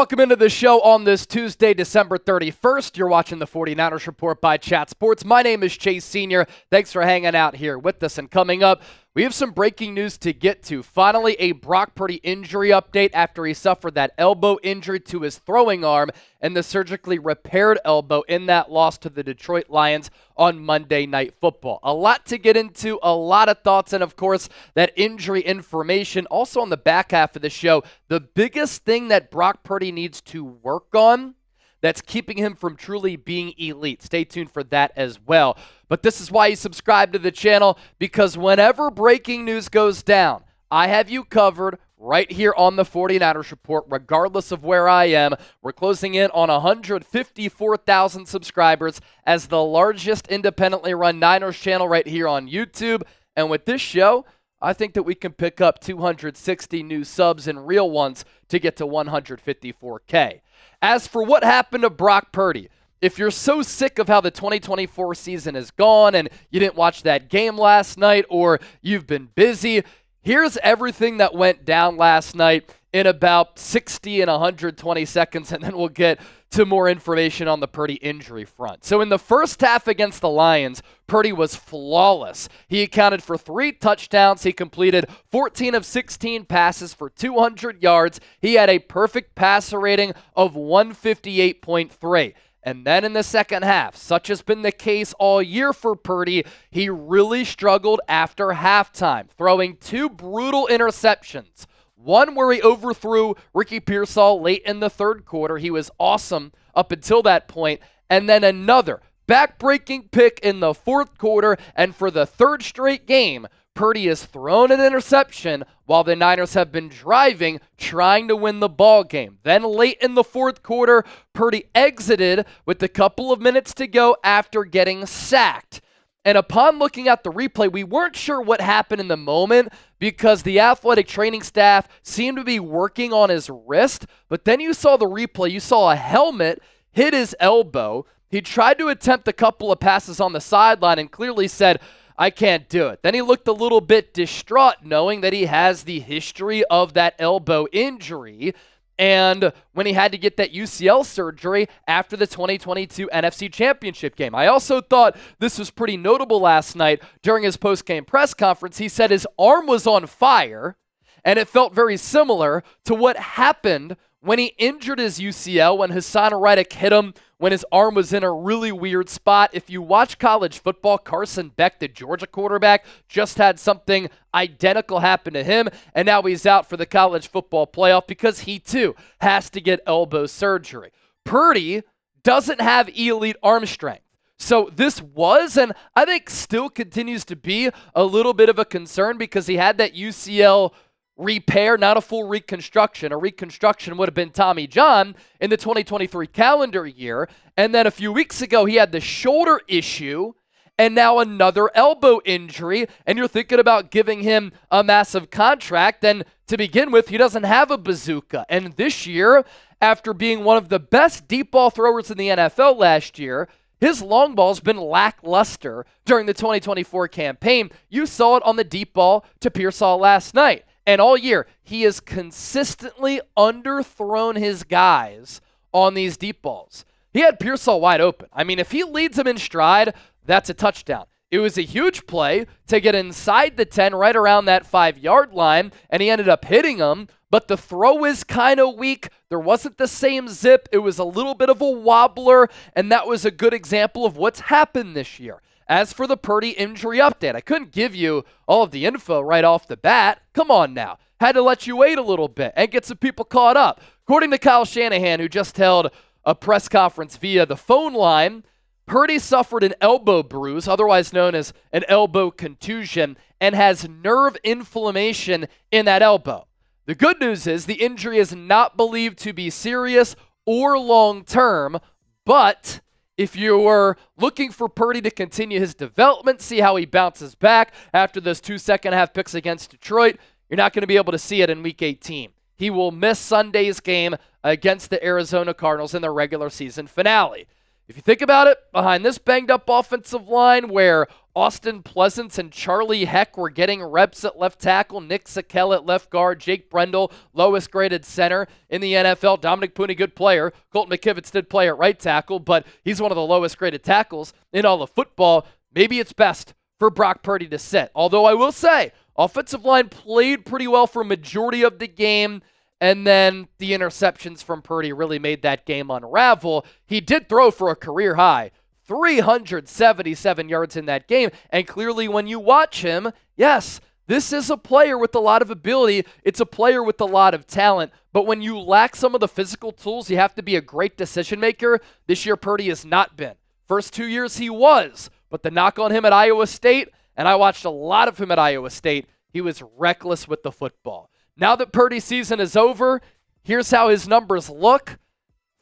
Welcome into the show on this Tuesday, December 31st. You're watching the 49ers Report by Chat Sports. My name is Chase Sr. Thanks for hanging out here with us. And coming up, we have some breaking news to get to. Finally, a Brock Purdy injury update after he suffered that elbow injury to his throwing arm and the surgically repaired elbow in that loss to the Detroit Lions on Monday Night Football. A lot to get into, a lot of thoughts, and of course, that injury information. Also on the back half of the show, the biggest thing that Brock Purdy needs to work on that's keeping him from truly being elite. Stay tuned for that as well. But this is why you subscribe to the channel, because whenever breaking news goes down, I have you covered right here on the 49ers Report, regardless of where I am. We're closing in on 154,000 subscribers as the largest independently run Niners channel right here on YouTube. And with this show, I think that we can pick up 260 new subs and real ones to get to 154K. As for what happened to Brock Purdy, if you're so sick of how the 2024 season has gone and you didn't watch that game last night or you've been busy, here's everything that went down last night in about 60 and 120 seconds, and then we'll get to more information on the Purdy injury front. So in the first half against the Lions, Purdy was flawless. He accounted for 3 touchdowns. He completed 14 of 16 passes for 200 yards. He had a perfect passer rating of 158.3. And then in the second half, such has been the case all year for Purdy, he really struggled after halftime, throwing 2 brutal interceptions. One where he overthrew Ricky Pearsall late in the third quarter. He was awesome up until that point. And then another back-breaking pick in the fourth quarter. And for the third straight game, Purdy has thrown an interception while the Niners have been driving, trying to win the ball game. Then late in the fourth quarter, Purdy exited with a couple of minutes to go after getting sacked. And upon looking at the replay, we weren't sure what happened in the moment because the athletic training staff seemed to be working on his wrist. But then you saw the replay. You saw a helmet hit his elbow. He tried to attempt a couple of passes on the sideline and clearly said, I can't do it. Then he looked a little bit distraught knowing that he has the history of that elbow injury. And when he had to get that UCL surgery after the 2022 NFC Championship game. I also thought this was pretty notable last night during his post-game press conference. He said his arm was on fire, and it felt very similar to what happened when he injured his UCL when Hassan Reddick hit him when his arm was in a really weird spot. If you watch college football, Carson Beck, the Georgia quarterback, just had something identical happen to him, and now he's out for the college football playoff because he too has to get elbow surgery. Purdy doesn't have elite arm strength. So this was, and I think still continues to be, a little bit of a concern because he had that UCL repair, not a full reconstruction. A reconstruction would have been Tommy John in the 2023 calendar year. And then a few weeks ago, he had the shoulder issue and now another elbow injury. And you're thinking about giving him a massive contract. And to begin with, he doesn't have a bazooka. And this year, after being one of the best deep ball throwers in the NFL last year, his long ball's been lackluster during the 2024 campaign. You saw it on the deep ball to Pearsall last night. And all year, he has consistently underthrown his guys on these deep balls. He had Pearsall wide open. I mean, if he leads him in stride, that's a touchdown. It was a huge play to get inside the 10, right around that 5-yard line, and he ended up hitting him. But the throw is kind of weak. There wasn't the same zip. It was a little bit of a wobbler, and that was a good example of what's happened this year. As for the Purdy injury update, I couldn't give you all of the info right off the bat. Come on now. Had to let you wait a little bit and get some people caught up. According to Kyle Shanahan, who just held a press conference via the phone line, Purdy suffered an elbow bruise, otherwise known as an elbow contusion, and has nerve inflammation in that elbow. The good news is the injury is not believed to be serious or long-term, but if you were looking for Purdy to continue his development, see how he bounces back after those 2 second-half picks against Detroit, you're not going to be able to see it in Week 18. He will miss Sunday's game against the Arizona Cardinals in the regular season finale. If you think about it, behind this banged-up offensive line where Austin Pleasance and Charlie Heck were getting reps at left tackle, Nick Sakel at left guard, Jake Brendel, lowest graded center in the NFL, Dominic Pooney, good player. Colton McKivitz did play at right tackle, but he's one of the lowest graded tackles in all of football. Maybe it's best for Brock Purdy to sit. Although I will say, offensive line played pretty well for a majority of the game, and then the interceptions from Purdy really made that game unravel. He did throw for a career high 377 yards in that game, and clearly when you watch him, yes, this is a player with a lot of ability. It's a player with a lot of talent, but when you lack some of the physical tools, you have to be a great decision maker. This year, Purdy has not been. First 2 years, he was, but the knock on him at Iowa State, and I watched a lot of him at Iowa State, he was reckless with the football. Now that Purdy's season is over, here's how his numbers look.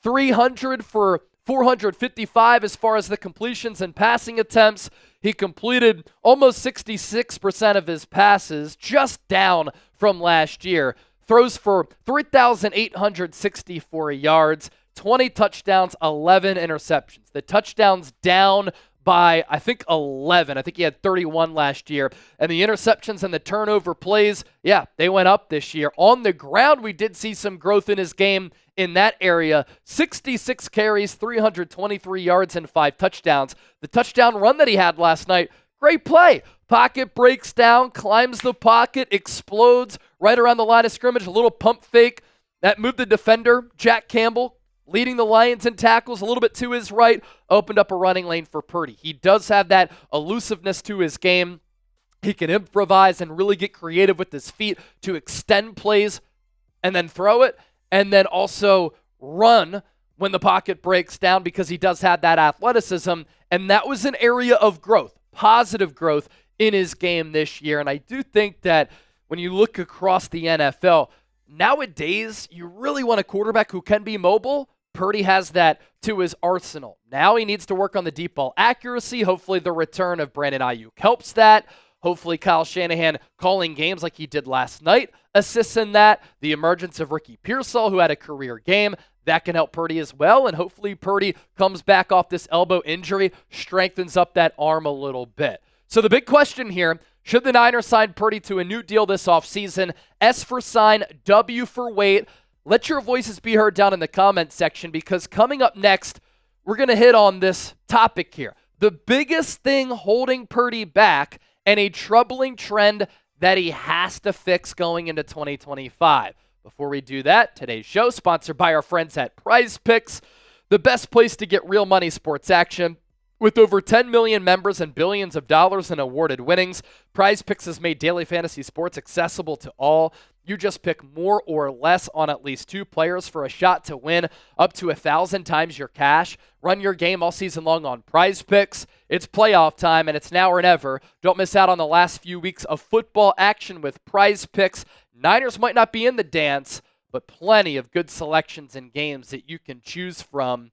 300 for 455 as far as the completions and passing attempts. He completed almost 66% of his passes, just down from last year. Throws for 3,864 yards, 20 touchdowns, 11 interceptions. The touchdowns down by, I think, 11. I think he had 31 last year. And the interceptions and the turnover plays, yeah, they went up this year. On the ground, we did see some growth in his game in that area. 66 carries, 323 yards, and 5 touchdowns. The touchdown run that he had last night, great play. Pocket breaks down, climbs the pocket, explodes right around the line of scrimmage. A little pump fake that moved the defender, Jack Campbell, leading the Lions in tackles a little bit to his right, opened up a running lane for Purdy. He does have that elusiveness to his game. He can improvise and really get creative with his feet to extend plays and then throw it, and then also run when the pocket breaks down because he does have that athleticism, and that was an area of growth, positive growth in his game this year. And I do think that when you look across the NFL, nowadays you really want a quarterback who can be mobile. Purdy has that to his arsenal. Now he needs to work on the deep ball accuracy. Hopefully the return of Brandon Aiyuk helps that. Hopefully Kyle Shanahan calling games like he did last night assists in that. The emergence of Ricky Pearsall, who had a career game, that can help Purdy as well. And hopefully Purdy comes back off this elbow injury, strengthens up that arm a little bit. So the big question here, should the Niners sign Purdy to a new deal this offseason? S for sign, W for wait. Let your voices be heard down in the comments section, because coming up next, we're going to hit on this topic here. The biggest thing holding Purdy back and a troubling trend that he has to fix going into 2025. Before we do that, today's show sponsored by our friends at PrizePicks, the best place to get real money sports action. With over 10 million members and billions of dollars in awarded winnings, PrizePicks has made daily fantasy sports accessible to all. You just pick more or less on at least 2 players for a shot to win up to 1,000 times your cash. Run your game all season long on PrizePicks. It's playoff time, and it's now or never. Don't miss out on the last few weeks of football action with PrizePicks. Niners might not be in the dance, but plenty of good selections and games that you can choose from.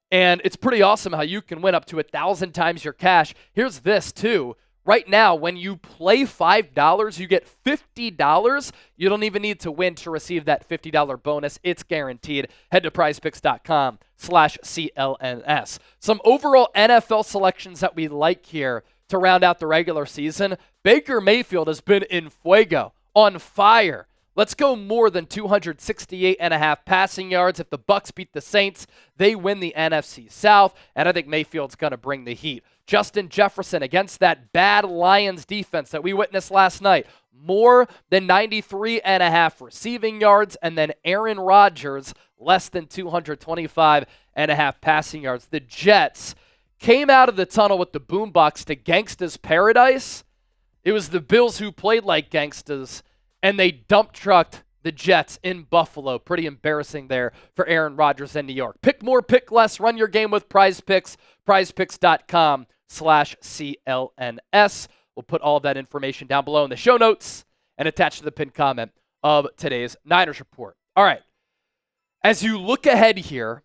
And it's pretty awesome how you can win up to 1,000 times your cash. Here's this, too. Right now, when you play $5, you get $50. You don't even need to win to receive that $50 bonus. It's guaranteed. Head to prizepicks.com/CLNS. Some overall NFL selections that we like here to round out the regular season. Baker Mayfield has been in fuego, on fire. Let's go more than 268.5 passing yards. If the Bucs beat the Saints, they win the NFC South, and I think Mayfield's going to bring the heat. Justin Jefferson against that bad Lions defense that we witnessed last night. More than 93.5 receiving yards, and then Aaron Rodgers, less than 225.5 passing yards. The Jets came out of the tunnel with the boombox to Gangsta's Paradise. It was the Bills who played like gangsters, and they dump trucked the Jets in Buffalo. Pretty embarrassing there for Aaron Rodgers in New York. Pick more, pick less. Run your game with PrizePicks. PrizePicks.com/CLNS. We'll put all of that information down below in the show notes and attached to the pinned comment of today's Niners Report. All right. As you look ahead here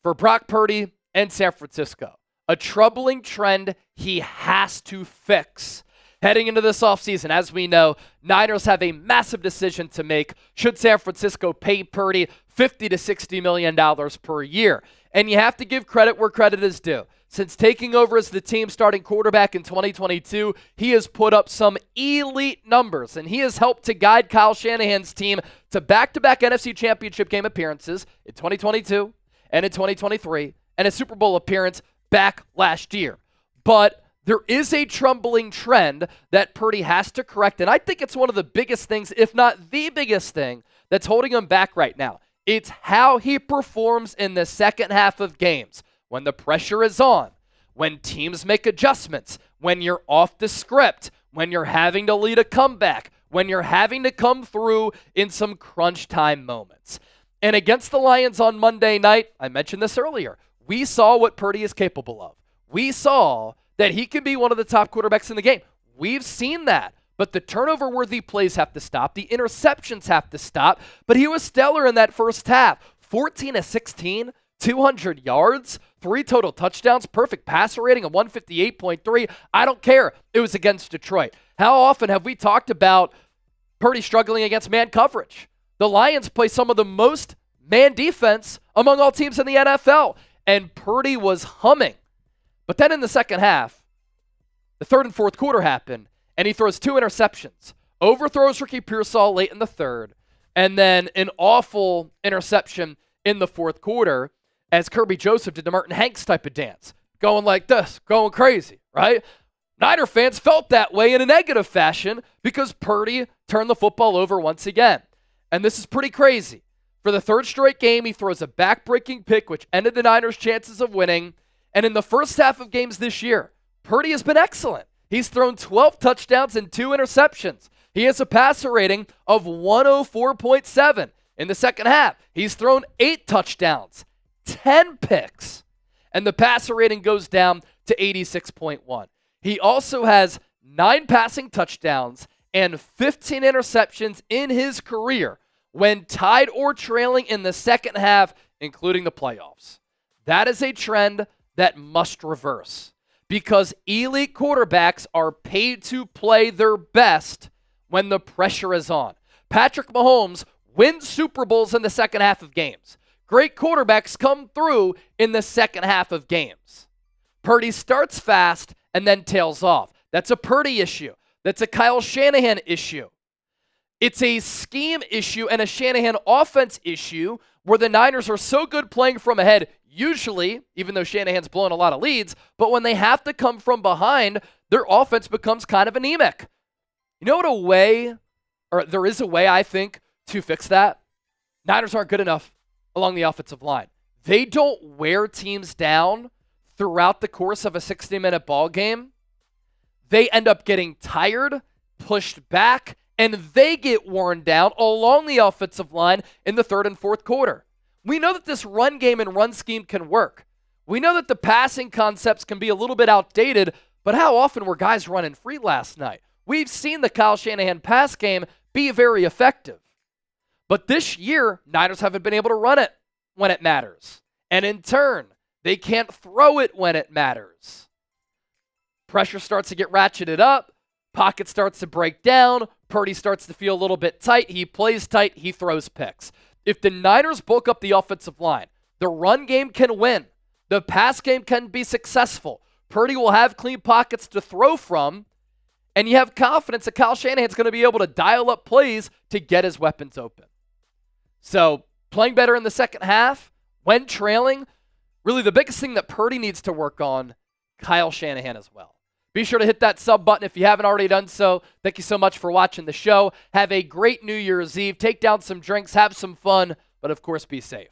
for Brock Purdy and San Francisco, a troubling trend he has to fix. Heading into this offseason, as we know, Niners have a massive decision to make. Should San Francisco pay Purdy $50 to $60 million per year? And you have to give credit where credit is due. Since taking over as the team starting quarterback in 2022, he has put up some elite numbers, and he has helped to guide Kyle Shanahan's team to back-to-back NFC Championship game appearances in 2022 and in 2023, and a Super Bowl appearance back last year. But there is a troubling trend that Purdy has to correct, and I think it's one of the biggest things, if not the biggest thing, that's holding him back right now. It's how he performs in the second half of games. When the pressure is on, when teams make adjustments, when you're off the script, when you're having to lead a comeback, when you're having to come through in some crunch time moments. And against the Lions on Monday night, I mentioned this earlier, we saw what Purdy is capable of. We saw that he can be one of the top quarterbacks in the game. We've seen that. But the turnover-worthy plays have to stop. The interceptions have to stop. But he was stellar in that first half. 14-16, 200 yards, 3 total touchdowns, perfect passer rating of 158.3. I don't care. It was against Detroit. How often have we talked about Purdy struggling against man coverage? The Lions play some of the most man defense among all teams in the NFL, and Purdy was humming. But then in the second half, the third and fourth quarter happened, and he throws 2 interceptions. Overthrows Ricky Pearsall late in the third, and then an awful interception in the fourth quarter as Kirby Joseph did the Merton Hanks type of dance, going like this, going crazy, right? Niner fans felt that way in a negative fashion because Purdy turned the football over once again. And this is pretty crazy. For the third straight game, he throws a back-breaking pick, which ended the Niners' chances of winning. And in the first half of games this year, Purdy has been excellent. He's thrown 12 touchdowns and 2 interceptions. He has a passer rating of 104.7. In the second half, he's thrown 8 touchdowns, 10 picks, and the passer rating goes down to 86.1. He also has 9 passing touchdowns and 15 interceptions in his career when tied or trailing in the second half, including the playoffs. That is a trend that must reverse because elite quarterbacks are paid to play their best when the pressure is on. Patrick Mahomes wins Super Bowls in the second half of games. Great quarterbacks come through in the second half of games. Purdy starts fast and then tails off. That's a Purdy issue. That's a Kyle Shanahan issue. It's a scheme issue and a Shanahan offense issue where the Niners are so good playing from ahead, usually, even though Shanahan's blown a lot of leads, but when they have to come from behind, their offense becomes kind of anemic. You know what a way, or there is a way, I think, to fix that? Niners aren't good enough along the offensive line. They don't wear teams down throughout the course of a 60-minute ball game. They end up getting tired, pushed back, and they get worn down along the offensive line in the third and fourth quarter. We know that this run game and run scheme can work. We know that the passing concepts can be a little bit outdated, but how often were guys running free last night? We've seen the Kyle Shanahan pass game be very effective. But this year, Niners haven't been able to run it when it matters. And in turn, they can't throw it when it matters. Pressure starts to get ratcheted up. Pocket starts to break down. Purdy starts to feel a little bit tight. He plays tight. He throws picks. If the Niners bulk up the offensive line, the run game can win. The pass game can be successful. Purdy will have clean pockets to throw from. And you have confidence that Kyle Shanahan's going to be able to dial up plays to get his weapons open. So playing better in the second half, when trailing, really the biggest thing that Purdy needs to work on, Kyle Shanahan as well. Be sure to hit that sub button if you haven't already done so. Thank you so much for watching the show. Have a great New Year's Eve. Take down some drinks, have some fun, but of course be safe.